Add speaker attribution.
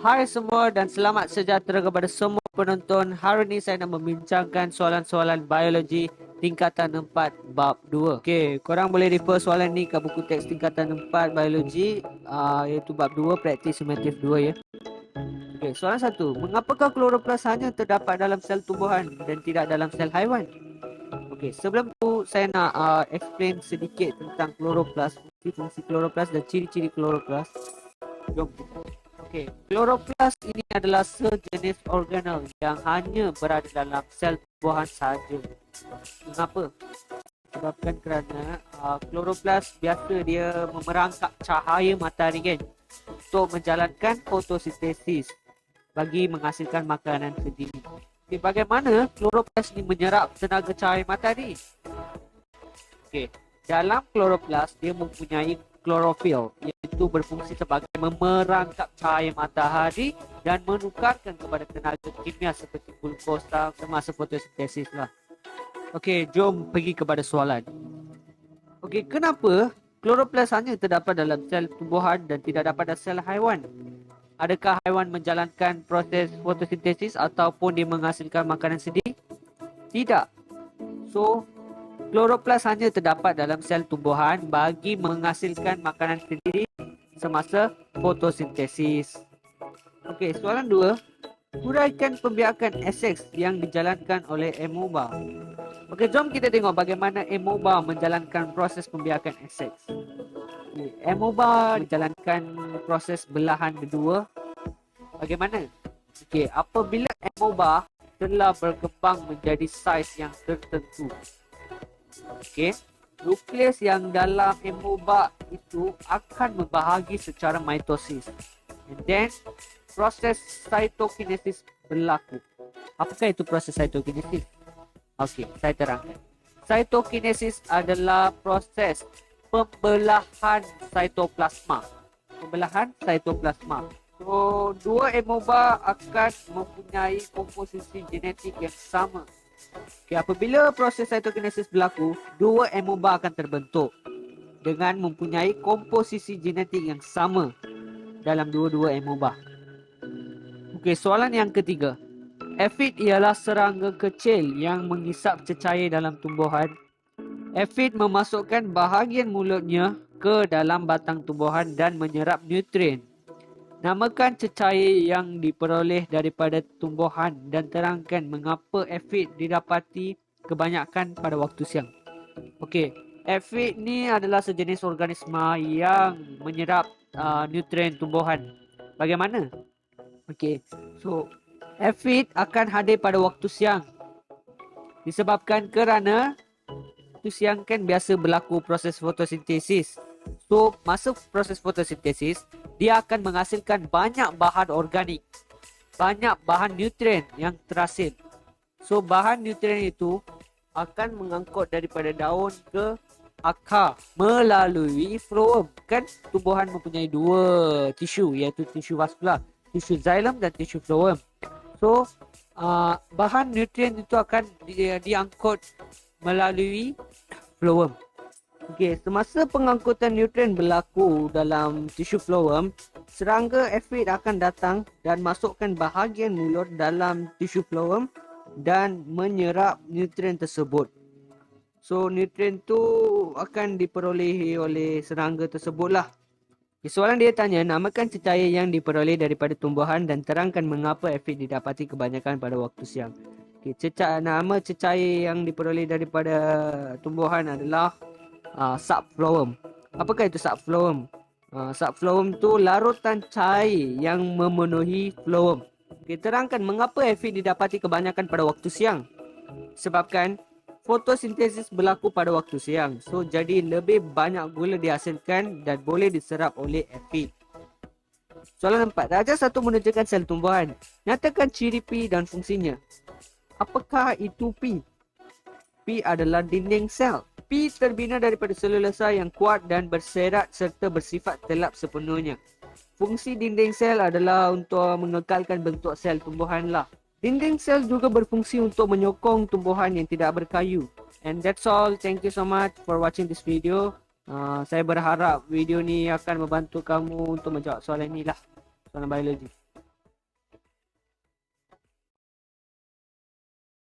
Speaker 1: Hai semua dan selamat sejahtera kepada semua penonton. Hari ini saya nak membincangkan soalan-soalan biologi tingkatan 4 bab 2. Okey, korang boleh refer soalan ni ke buku teks tingkatan 4 biologi iaitu bab 2 praktis sumatif 2 ya. Okey, soalan 1. Mengapakah kloroplas hanya terdapat dalam sel tumbuhan dan tidak dalam sel haiwan? Okey, sebelum tu saya nak explain sedikit tentang kloroplas, fungsi kloroplas dan ciri-ciri kloroplas. Jom. Okey, kloroplas ini adalah sejenis organel yang hanya berada dalam sel tumbuhan sahaja. Mengapa? Sebabkan kerana kloroplas biasa dia memerangkap cahaya matahari kan untuk menjalankan fotosintesis bagi menghasilkan makanan sendiri. Okey, bagaimana kloroplas ini menyerap tenaga cahaya matahari? Okey, dalam kloroplas dia mempunyai klorofil iaitu berfungsi sebagai memerangkap cahaya matahari dan menukarkan kepada tenaga kimia seperti glukosa semasa fotosintesis lah. Okey, jom pergi kepada soalan. Okey, kenapa kloroplas hanya terdapat dalam sel tumbuhan dan tidak dapat dalam sel haiwan? Adakah haiwan menjalankan proses fotosintesis ataupun dia menghasilkan makanan sendiri? Tidak. So, kloroplas hanya terdapat dalam sel tumbuhan bagi menghasilkan makanan sendiri semasa fotosintesis. Okey, soalan 2. Huraikan pembiakan Essex yang dijalankan oleh amoeba. Okey, jom kita tengok bagaimana amoeba menjalankan proses pembiakan Essex. Amoeba menjalankan proses belahan kedua. Bagaimana? Okey, apabila amoeba telah berkembang menjadi saiz yang tertentu. Okey, nukleus yang dalam amoeba itu akan membahagi secara mitosis. And then proses cytokinesis berlaku. Apakah itu proses cytokinesis? Okey, saya terangkan. Cytokinesis adalah proses pembelahan cytoplasma. Pembelahan cytoplasma. So, dua amoeba akan mempunyai komposisi genetik yang sama. Okay, apabila proses cytokinesis berlaku, dua amoeba akan terbentuk dengan mempunyai komposisi genetik yang sama dalam dua-dua amoeba. Okey, soalan yang ketiga. Aphid ialah serangga kecil yang menghisap cecair dalam tumbuhan. Aphid memasukkan bahagian mulutnya ke dalam batang tumbuhan dan menyerap nutrien. Namakan cecair yang diperoleh daripada tumbuhan dan terangkan mengapa aphid didapati kebanyakan pada waktu siang. Okey, aphid ni adalah sejenis organisma yang menyerap nutrien tumbuhan. Bagaimana? Okey, so aphid akan hadir pada waktu siang disebabkan kerana waktu siang kan biasa berlaku proses fotosintesis. So, masa proses fotosintesis, dia akan menghasilkan banyak bahan organik, banyak bahan nutrien yang terhasil. So, bahan nutrien itu akan mengangkut daripada daun ke akar melalui phloem. Kan tumbuhan mempunyai dua tisu, iaitu tisu vaskular, tisu xylem dan tisu phloem. So, bahan nutrien itu akan diangkut melalui phloem. Okey, semasa pengangkutan nutrien berlaku dalam tisu phloem, serangga aphid akan datang dan masukkan bahagian mulut dalam tisu phloem dan menyerap nutrien tersebut. So, nutrien tu akan diperolehi oleh serangga tersebutlah. Okay, soalan dia tanya, namakan cecair yang diperoleh daripada tumbuhan dan terangkan mengapa aphid didapati kebanyakan pada waktu siang. Okay, nama cecair yang diperoleh daripada tumbuhan adalah subphloem. Apakah itu subphloem? Subphloem tu larutan cair yang memenuhi phloem. Okay, terangkan mengapa aphid didapati kebanyakan pada waktu siang. Sebabkan fotosintesis berlaku pada waktu siang. So, jadi lebih banyak gula dihasilkan dan boleh diserap oleh aphid. Soalan 4. Darjah 1 menunjukkan sel tumbuhan. Nyatakan ciri P dan fungsinya. Apakah itu P? P adalah dinding sel. P terbina daripada selulosa yang kuat dan berserat serta bersifat telap sepenuhnya. Fungsi dinding sel adalah untuk mengekalkan bentuk sel tumbuhan lah. Dinding sel juga berfungsi untuk menyokong tumbuhan yang tidak berkayu. And that's all. Thank you so much for watching this video. Saya berharap video ni akan membantu kamu untuk menjawab soalan ni lah. Soalan biologi.